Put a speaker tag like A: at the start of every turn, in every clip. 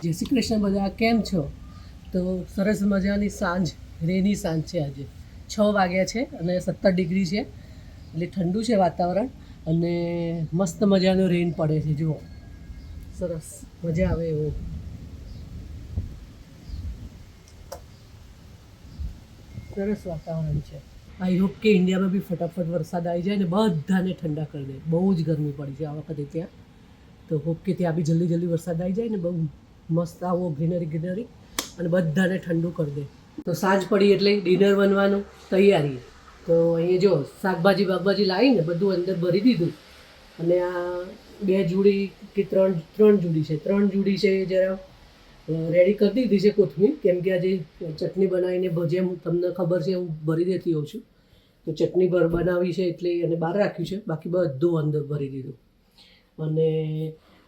A: જય શ્રી કૃષ્ણ બધા, કેમ છો? તો સરસ મજાની સાંજ, રેની સાંજ છે. આજે 6 વાગ્યા છે અને 17 ડિગ્રી છે, એટલે ઠંડુ છે વાતાવરણ અને મસ્ત મજાનો રેન પડે છે. જુઓ, સરસ મજા આવે એવું. સરસ વાતાવરણ છે. આઈ હોપ કે ઇન્ડિયામાં બી ફટાફટ વરસાદ આવી જાય ને બધાને ઠંડા કરી દે. બહુ જ ગરમી પડી છે આ વખતે ત્યાં, તો હોપ કે ત્યાં બી જલ્દી જલ્દી વરસાદ આવી જાય ને બહુ મસ્ત આવો ગ્રીનરી અને બધાને ઠંડુ કરી દે. તો સાંજ પડી એટલે ડિનર બનવાનું તૈયારી. તો અહીંયા જો શાકભાજી લાવીને બધું અંદર ભરી દીધું અને આ 2 જોડી કે 3 જોડી છે, 3 જોડી છે જરા રેડી કરી દીધી છે કોથમીર, કેમ કે આજે ચટણી બનાવીને ભજીયા તમને ખબર છે હું ભરી દેતી હોઉં છું, તો ચટણી બનાવી છે એટલે એને બહાર રાખ્યું છે, બાકી બધું અંદર ભરી દીધું. અને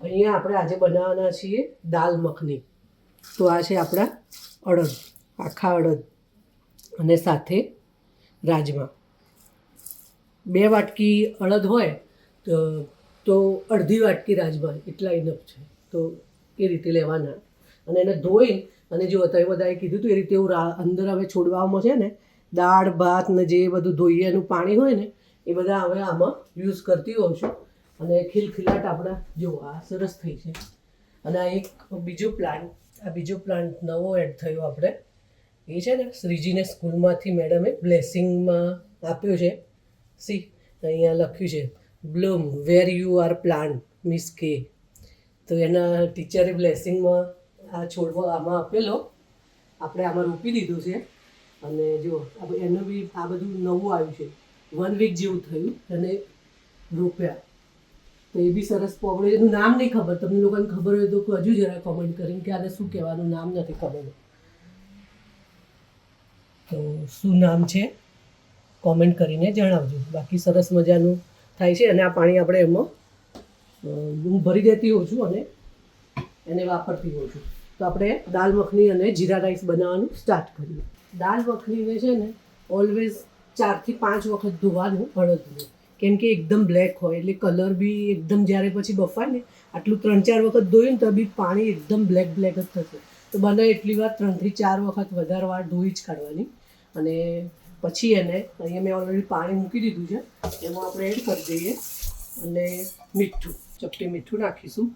A: અહીંયા આપણે આજે બનાવવાના છીએ દાલ મખની. તો આ છે આપણા અડદ, આખા અડદ અને સાથે રાજમા. 2 વાટકી અડદ હોય તો અડધી વાટકી રાજમા એટલા ઇનફ છે. તો એ રીતે લેવાના અને એને ધોઈ અને જો તમે બધાએ કીધું હતું એ રીતે હું અંદર હવે છોડવામાં છે ને દાળ ભાત ને જે બધું ધોઈએ એનું પાણી હોય ને એ બધા હવે આમાં યુઝ કરતી હોઉં છું. અને ખિલખિલાટ આપણા જો આ સરસ થઈ છે. અને આ એક બીજો પ્લાન્ટ નવો એડ થયો આપણે, એ છે ને શ્રીજીને સ્કૂલમાંથી મેડમે બ્લેસિંગમાં આપ્યો છે. અહીંયા લખ્યું છે bloom where you are plant miss કે. તો એના ટીચરે બ્લેસિંગમાં આ છોડવા આમાં આપેલો, આપણે આમાં રોપી દીધો છે. અને જો એનું બી આ બધું નવું આવ્યું છે, 1 વીક જેવું થયું અને રોપ્યા. તો એ બી સરસ પોપડે. એનું નામ નહીં ખબર, તમને લોકોને ખબર હોય તો હજુ જરા કોમેન્ટ કરીને કે આને શું કહેવાનું, નામ નથી ખબર. તો શું નામ છે કોમેન્ટ કરીને જણાવજો. બાકી સરસ મજાનું થાય છે. અને આ પાણી આપણે એમાં હું ભરી દેતી હોઉં છું અને એને વાપરતી હોઉં છું. તો આપણે દાલ મખની અને જીરા રાઈસ બનાવવાનું સ્ટાર્ટ કરીએ. દાલ મખનીને છે ને ઓલવેઝ 4 થી 5 વખત ધોવાનું અડદનું, કેમ કે એકદમ બ્લેક હોય એટલે કલર બી એકદમ જ્યારે પછી બફાય ને આટલું 3-4 વખત ધોયું ને તો બી પાણી એકદમ બ્લેક જ થશે. તો બને એટલી વાર 3 થી 4 વખત વધારે વાર ધોઈ જ કાઢવાની. અને પછી એને અહીંયા મેં ઓલરેડી પાણી મૂકી દીધું છે, એમાં આપણે એડ કરી દઈએ અને મીઠું, ચપટી મીઠું નાખીશું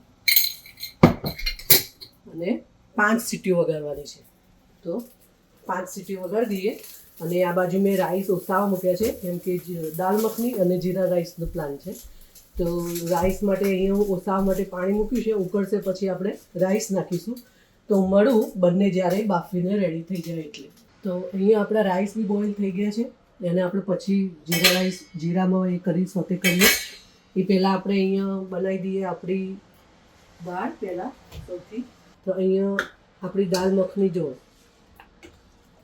A: અને 5 સીટીઓ વગાડવાની છે. તો 5 સીટી વગાડી દઈએ. અને આ બાજુ મેં રાઈસ ઓસાવા મૂક્યા છે, કેમ કે દાલ મખની અને જીરા રાઈસનો પ્લાન છે. તો રાઈસ માટે અહીંયા હું ઓસાવા માટે પાણી મૂક્યું છે, ઉકળશે પછી આપણે રાઈસ નાખીશું. તો મળું બંને જ્યારે બાફીને રેડી થઈ જાય એટલે. તો અહીંયા આપણા રાઈસ બી બોઇલ થઈ ગયા છે, એને આપણે પછી જીરામાં એ કરી સોતે કરીએ. એ પહેલાં આપણે અહીંયા બનાવી દઈએ આપણી દાળ પહેલાં સૌથી. તો અહીંયા આપણી દાલ મખની જો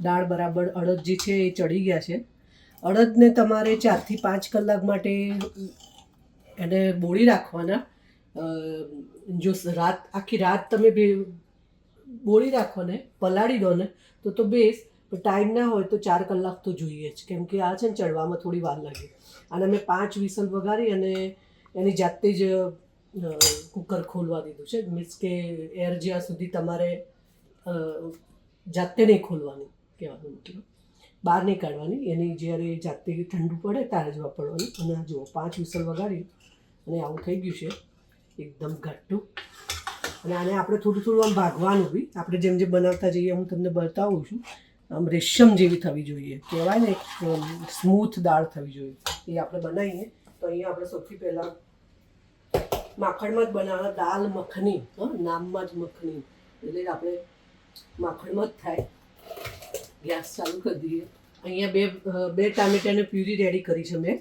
A: દાળ બરાબર અડદ જે છે એ ચડી ગયા છે. અડદને તમારે 4 થી 5 કલાક માટે એને બોળી રાખવાના. જો આખી રાત તમે બોળી રાખો ને પલાળી દો ને તો બેસ્ટ. ટાઈમ ના હોય તો 4 કલાક તો જોઈએ જ, કેમ કે આ છે ને ચડવામાં થોડી વાર લાગે. અને મેં 5 વિસલ વગાડી અને એની જાતે જ કુકર ખોલવા દીધું છે. મીન્સ કે એર જ્યાં સુધી તમારે જાતે નહીં ખોલવાની, કહેવાનું મતલબ બહાર નહીં કાઢવાની. એની જ્યારે જાતે ઠંડુ પડે ત્યારે જ વાપરવાનું. અને જુઓ 5 વિસલ વગાડી અને આવું થઈ ગયું છે એકદમ ઘાટું. અને આને આપણે થોડું થોડું આમ ભાગવાનું બી, આપણે જેમ જેમ બનાવતા જઈએ હું તમને બતાવું છું. આમ રેશમ જેવી થવી જોઈએ, કહેવાય ને એક સ્મૂથ દાળ થવી જોઈએ. એ આપણે બનાવીએ. તો અહીંયા આપણે સૌથી પહેલાં માખણમાં જ બનાવવાના દાલ મખની. નામમાં જ મખની એટલે આપણે માખણમાં જ થાય. ગેસ ચાલુ કરી દઈએ. અહીંયા બે ટામેટાની પ્યુરી રેડી કરી છે મેં.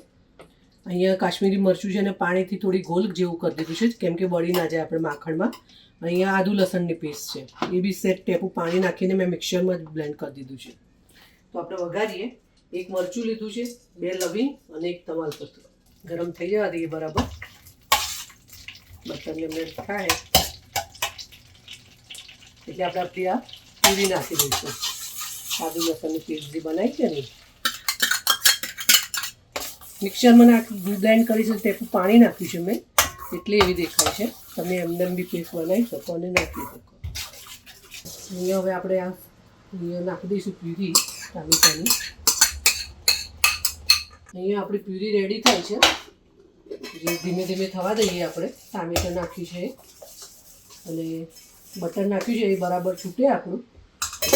A: અહીંયા કાશ્મીરી મરચું છે અને પાણીથી થોડી ગોલ જેવું કરી દીધું છે, કેમ કે બળી ના જાય આપણે માખણમાં. અહીંયા આદુ લસણની પેસ્ટ છે, એ બી સેટ ટેપું પાણી નાખીને મેં મિક્સરમાં જ બ્લેન્ડ કરી દીધું છે. તો આપણે વઘારીએ. 1 મરચું લીધું છે, 2 લવિંગ અને 1 તમાલપત્ર. ગરમ થઈ જવા દઈએ બરાબર. બટરને મેલ્ટ થાય એટલે આપણે આપણી આ પૂરી નાખી દઈશું. આદુ લસણની પેસ્ટ જે બનાવી છે ને મિક્સરમાં બ્લેન્ડ કરી છે, તે પાણી નાખ્યું છે મેં એટલે એવી દેખાય છે. તમે એમને બી પેસ્ટ બનાવી શકો અને નાખી શકો. અહીંયા હવે આપણે અહીંયા નાખી દઈશું પ્યુરી ટામેટાની. અહીંયા આપણી પ્યુરી રેડી થાય છે. જે ધીમે ધીમે થવા દઈએ આપણે. ટામેટાં નાખ્યું છે અને બટર નાખ્યું છે એ બરાબર છૂટે આપણું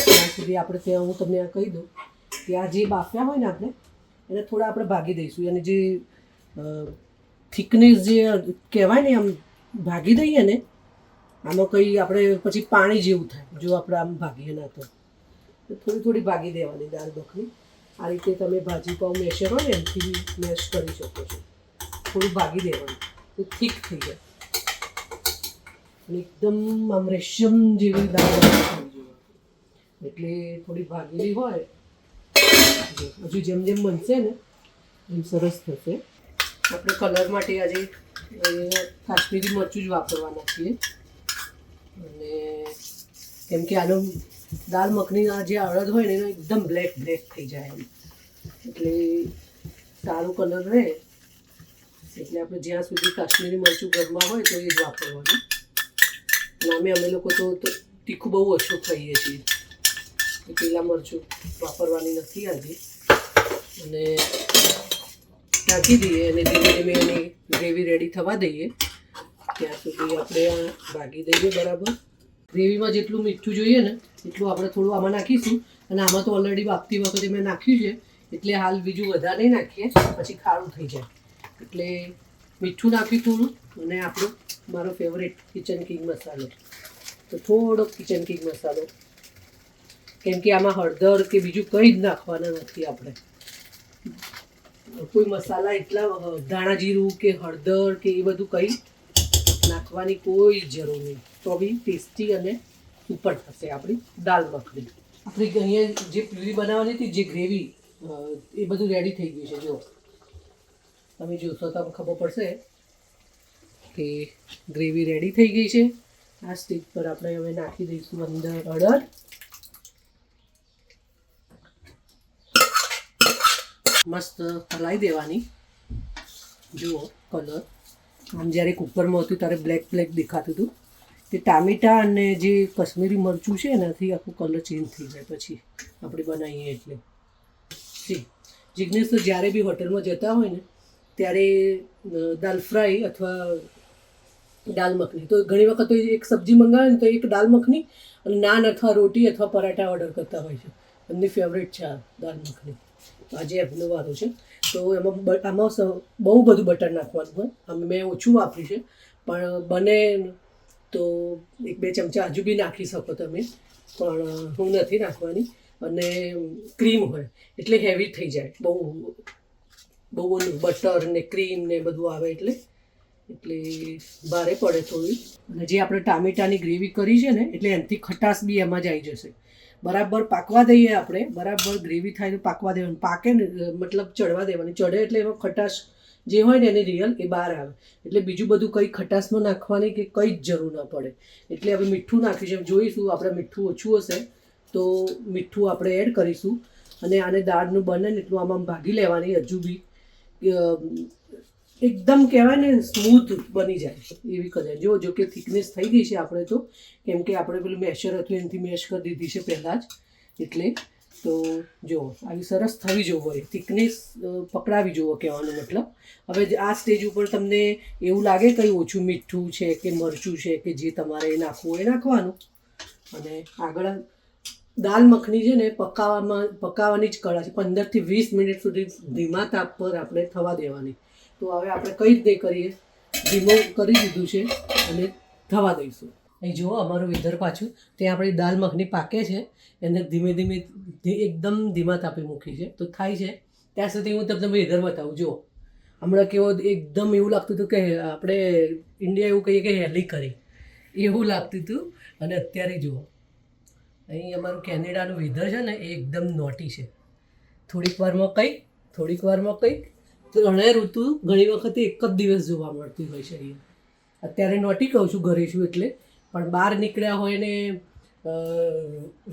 A: ત્યાં સુધી આપણે ત્યાં હું તમને આ કહી દઉં કે આ જે બાફ્યા હોય ને આપણે એને થોડા આપણે ભાગી દઈશું. અને જે થિકનેસ જે કહેવાય ને આમ ભાગી દઈએ ને આમાં કંઈ આપણે પછી પાણી જેવું થાય જો આપણે આમ ભાગીએ ના તો થોડી થોડી ભાગી દેવાની દાળ મખની. આ રીતે તમે ભાજી પાઉં મેશર હોય ને એમથી બી મેશ કરી શકો છો. થોડું ભાગી દેવાનું તો થીક થઈ જાય અને એકદમ આમ રેશમ જેવી દાળ થઈ જોઈએ. એટલે થોડી ભાગેલી હોય હજુ જેમ જેમ બનશે ને એમ સરસ થશે. આપણે કલર માટે આજે કાશ્મીરી મરચું જ વાપરવાના છીએ. અને કેમ કે આનો દાળ મખનીના જે અડદ હોય ને એનો એકદમ બ્લેક થઈ જાય એમ એટલે સારું કલર રહે. એટલે આપણે જ્યાં સુધી કાશ્મીરી મરચું ઘરમાં હોય તો એ જ વાપરવાનું. અને અમે લોકો તો તીખું બહુ ઓછું ખાઈએ છીએ. પેલા મરચું વાપરવાની નથી આજે. અને નાખી દઈએ અને ધીમે ધીમે એની ગ્રેવી રેડી થવા દઈએ ત્યાં સુધી આપણે આ ભાગી દઈએ બરાબર. ગ્રેવીમાં જેટલું મીઠું જોઈએ ને એટલું આપણે થોડું આમાં નાખીશું. અને આમાં તો ઓલરેડી બાફતી વખતે મેં નાખ્યું છે એટલે હાલ બીજું વધારે નહીં નાખીએ પછી ખારું થઈ જાય. એટલે મીઠું નાખ્યું થોડું અને આપણું મારો ફેવરેટ કિચન કિંગ મસાલો તો થોડોક કિચન કિંગ મસાલો કેમ કે આમાં હળદર કે બીજું કંઈ જ નાખવાના નથી આપણે. કોઈ મસાલા એટલા ધાણા જીરું કે હળદર કે એ બધું કંઈ નાખવાની કોઈ જરૂર નહીં તો બી ટેસ્ટી અને સુપર થશે આપણી દાળ મખની. આપણી અહીંયા જે પ્યુરી બનાવવાની હતી જે ગ્રેવી એ બધું રેડી થઈ ગયું છે. જો તમે જોશો તો ખબર પડશે કે ગ્રેવી રેડી થઈ ગઈ છે. આ સ્ટેજ પર આપણે હવે નાખી દઈશું અંદર અડદ. મસ્ત હલાવી દેવાની. જુઓ કલર આમ જ્યારે કુકરમાં હતું ત્યારે બ્લેક દેખાતું હતું તે ટામેટાં અને જે કશ્મીરી મરચું છે એનાથી આખું કલર ચેન્જ થઈ જાય પછી આપણે બનાવીએ એટલે. જિજ્ઞેશ તો જ્યારે બી હોટલમાં જતા હોય ને ત્યારે દાલ ફ્રાય અથવા દાલ મખની તો ઘણી વખત તો એક સબ્જી મંગાવે ને તો એક દાલ મખની અને નાન અથવા રોટી અથવા પરાઠા ઓર્ડર કરતા હોય છે. એમની ફેવરેટ છે આ દાલ મખની. આજે એમનો વારો છે તો આમાં બહુ બધું બટર નાખવાનું હોય. મેં ઓછું વાપર્યું છે પણ બને તો 1-2 ચમચા હજુ બી નાખી શકો તમે પણ હું નથી નાખવાની. અને ક્રીમ હોય એટલે હેવી થઈ જાય બહુ બટર ને ક્રીમ ને બધું આવે એટલે ભારે પડે થોડી. અને જે આપણે ટામેટાની ગ્રેવી કરી છે ને એટલે એનાથી ખટાશ બી એમાં જ આવી જશે. બરાબર પાકવા દઈએ આપણે. બરાબર ગ્રેવી થાય તો પાકવા દેવાની. પાકે ને મતલબ ચડવા દેવાની. ચડે એટલે એમાં ખટાશ જે હોય ને એની રિયલ એ બહાર આવે. એટલે બીજું બધું કંઈ ખટાશમાં નાખવાની કે કંઈ જ જરૂર ન પડે. એટલે હવે મીઠું નાખ્યું છે. જોઈશું આપણે મીઠું ઓછું હશે તો મીઠું આપણે એડ કરીશું. અને આને દાળનું બને ને એટલું આમાં ભાગી લેવાની. હજુ બી એકદમ કહેવાય ને સ્મૂથ બની જાય એવી કદાચ. જો કે થિકનેસ થઈ ગઈ છે આપણે તો કેમ કે આપણે પેલું મેશર હતું એનાથી મેશ કરી દીધી છે પહેલાં જ. એટલે તો જો આવી સરસ થવી જોઈએ થિકનેસ પકડાવી જુઓ કહેવાનો મતલબ. હવે આ સ્ટેજ ઉપર તમને એવું લાગે કંઈ ઓછું મીઠું છે કે મરચું છે કે જે તમારે નાખવું હોય નાખવાનું. અને આગળ દાલ મખની છે ને પકાવવાની જ કળા છે. 15 થી 20 મિનિટ સુધી ધીમા તાપ પર આપણે થવા દેવાની. તો હવે આપણે કંઈ જ નહીં કરીએ ધીમું કરી દીધું છે અને થવા દઈશું. અહીં જુઓ અમારું વેધર પાછું ત્યાં આપણી દાલ મખની પાકે છે એને ધીમે ધીમે એકદમ ધીમા તાપે મૂકી છે તો થાય છે. ત્યાં સુધી હું તમને વેધર બતાવું. જુઓ હમણાં કેવો એકદમ એવું લાગતું હતું કે આપણે ઇન્ડિયા એવું કહીએ કે હેલી કરી એવું લાગતું હતું. અને અત્યારે જુઓ અહીં અમારું કેનેડાનું વેધર છે ને એ એકદમ નોટી છે. થોડીક વારમાં કંઈક ત્રણેય ઋતુ ઘણી વખતે એક જ દિવસ જોવા મળતી હોય છે અહીંયા. અત્યારે નોટી કહું છું ઘરે છું એટલે પણ બહાર નીકળ્યા હોય ને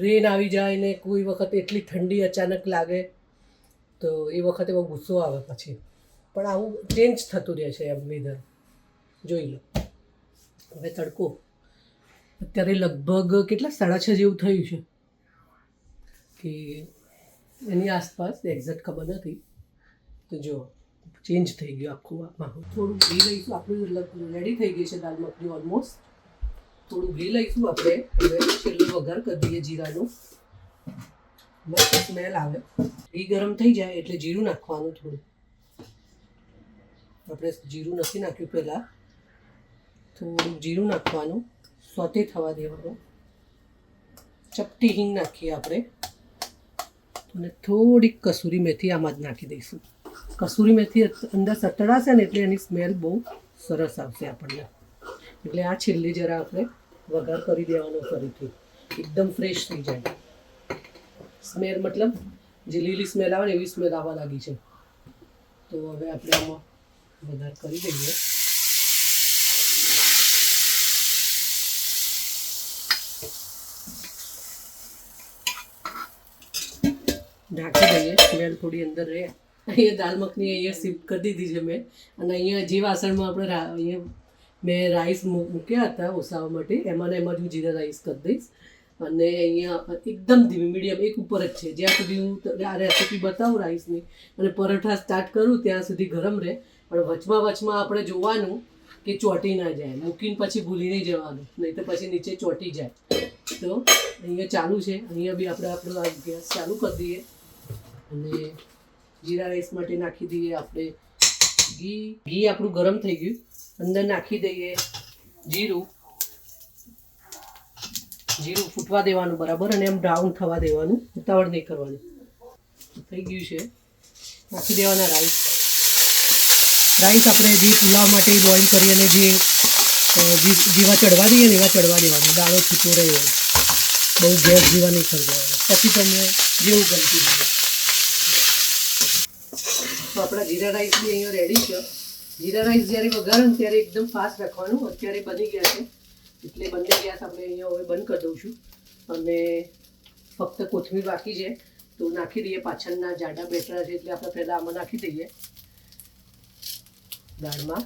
A: રેન આવી જાય ને કોઈ વખત એટલી ઠંડી અચાનક લાગે તો એ વખતે બહુ ગુસ્સો આવે પછી. પણ આવું ચેન્જ થતું રહે છે એમ વેધર. જોઈ લો હવે તડકો અત્યારે લગભગ કેટલા 6:30 જેવું થયું છે કે એની આસપાસ એક્ઝેક્ટ ખબર નથી. તો જો ચેન્જ થઈ ગયું આખું માહોલ. થોડું ઘી લઈશું. આપણું રેડી થઈ ગઈ છે દાલ મખની ઓલમોસ્ટ. થોડું ઘી લઈશું આપણે. હવે છેલ્લો વઘાર કરી દઈએ જીરાનું. મસ્ત સ્મેલ આવે. ઘી ગરમ થઈ જાય એટલે જીરું નાખવાનું થોડું. આપણે જીરું નથી નાખ્યું પહેલાં. થોડું જીરું નાખવાનું, સોતે થવા દેવાનું. ચપટી હિંગ નાખીએ આપણે અને થોડીક કસૂરી મેથી આમાં જ નાખી દઈશું. કસૂરી મેથી અંદર સતળાશે ને એટલે એની સ્મેલ બહુ સરસ આવશે આપણને. એટલે આ છેલ્લે જરા આપણે વઘાર કરી દેવાનો ફરીથી, એકદમ ફ્રેશ થઈ જાય. સ્મેલ મતલબ જે લીલી સ્મેલ આવે ને એવી સ્મેલ આવવા લાગી છે. તો હવે આપણે આમાં વઘાર કરી દઈએ. ઢાંકી દઈએ, સ્મેલ થોડી અંદર રહે. અહીંયા દાલ મખની અહીંયા શિફ્ટ કરી દીધી છે મેં. અને અહીંયા જે વાસણમાં આપણે અહીંયા મેં રાઈસ મૂક્યા હતા ઓસાવા માટે, એમાં હું જીરા રાઈસ કરી દઈશ. અને અહીંયા એકદમ ધીમી મીડિયમ એક ઉપર જ છે. જ્યાં સુધી હું આ રેસીપી બતાવું રાઈસની અને પરોઠા સ્ટાર્ટ કરું ત્યાં સુધી ગરમ રહે. પણ વચમાં આપણે જોવાનું કે ચોંટી ના જાય. મૂકીને પછી ભૂલી નહીં જવાનું, નહીં તો પછી નીચે ચોંટી જાય. તો અહીંયા ચાલુ છે. અહીંયા બી આપણે આપણો ગેસ ચાલુ કરી દઈએ અને જીરા રાઈસ માટે નાખી દઈએ આપણે ઘી. ઘી આપણું ગરમ થઈ ગયું. અંદર નાખી દઈએ જીરું. જીરું ફૂટવા દેવાનું બરાબર અને એમ બ્રાઉન થવા દેવાનું, ઉતાવળ નહીં કરવાનું. થઈ ગયું છે. નાખી દેવાના રાઈસ. રાઈસ આપણે જે પુલાવ માટે બોઇલ કરી અને જેવા ચડવા દઈએ ને એવા ચડવા દેવાના. દાળો છૂટો રહે, બહુ ગેસ જેવા નહીં કરી દેવાના. પછી તમને જેવું ગમતું હોય. તો આપણા જીરા રાઈસ બી અહીંયા રેડી છે. જીરા રાઈસ જ્યારે વઘારો ને ત્યારે એકદમ ફાસ્ટ રાખવાનું. અત્યારે બની ગયા છે એટલે બંને ગેસ આપણે અહીંયા હવે બંધ કરી દઉં છું. અને ફક્ત કોથમીર બાકી છે તો નાખી દઈએ. પાછળના જાડા બેટરા છે એટલે આપણે પહેલાં આમાં નાખી દઈએ દાળમાં.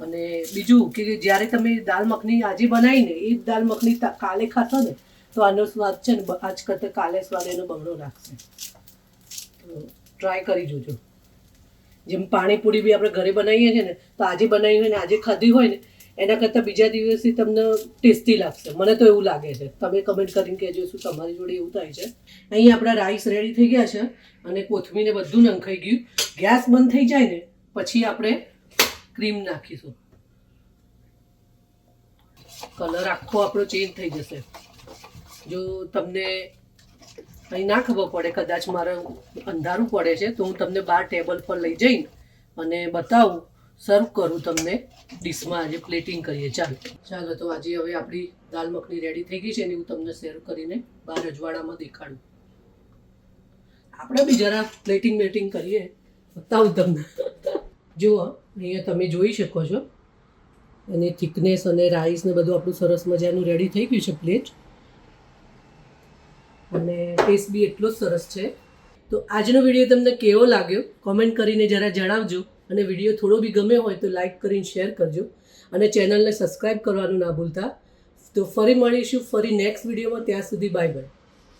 A: અને બીજું કે જ્યારે તમે દાલ મખની આજે બનાવીને એ જ દાલ મખની કાલે ખાશો ને તો આનો સ્વાદ છે ને આજ કરતાં કાલે સ્વાદ એનો બમણો લાગશે. તો ટ્રાય કરી જોજો. જેમ પાણીપુરી બી આપણે ઘરે બનાવીએ છીએ ને તો આજે બનાવી હોય ને આજે ખાધી હોય ને એના કરતાં બીજા દિવસથી તમને ટેસ્ટી લાગશે. મને તો એવું લાગે છે. તમે કમેન્ટ કરીને કહેજો શું તમારી જોડે એવું થાય છે. અહીં આપણા રાઈસ રેડી થઈ ગયા છે અને કોથમીરને બધું નંખાઈ ગયું. ગેસ બંધ થઈ જાય ને પછી આપણે ક્રીમ નાખીશું. કલર આખો આપણો ચેન્જ થઈ જશે. જો તમને અહીં ના ખબર પડે, કદાચ મારે અંધારું પડે છે તો હું તમને બહાર ટેબલ પર લઈ જઈને અને બતાવું, સર્વ કરું તમને ડીશમાં. આજે પ્લેટિંગ કરીએ. ચાલો તો આજે હવે આપણી દાલ મખની રેડી થઈ ગઈ છે અને હું તમને શેર કરીને બહાર અજવાળામાં દેખાડું. આપણે બી જરા પ્લેટિંગ કરીએ, બતાવું તમને. જુઓ અહીંયા તમે જોઈ શકો છો. અને થિકનેસ અને રાઈસ ને બધું આપણું સરસ મજાનું રેડી થઈ ગયું છે પ્લેટ. અને ટેસ્ટ બી એટલો જ સરસ છે. તો આજનો વિડીયો તમને કેવો લાગ્યો કોમેન્ટ કરીને જરા જણાવજો. અને વિડીયો થોડો બી ગમે હોય તો લાઈક કરીને શેર કરજો અને ચેનલને સબસ્ક્રાઈબ કરવાનું ના ભૂલતા. તો ફરી મળીશું નેક્સ્ટ વિડીયોમાં. ત્યાં સુધી બાય બાય.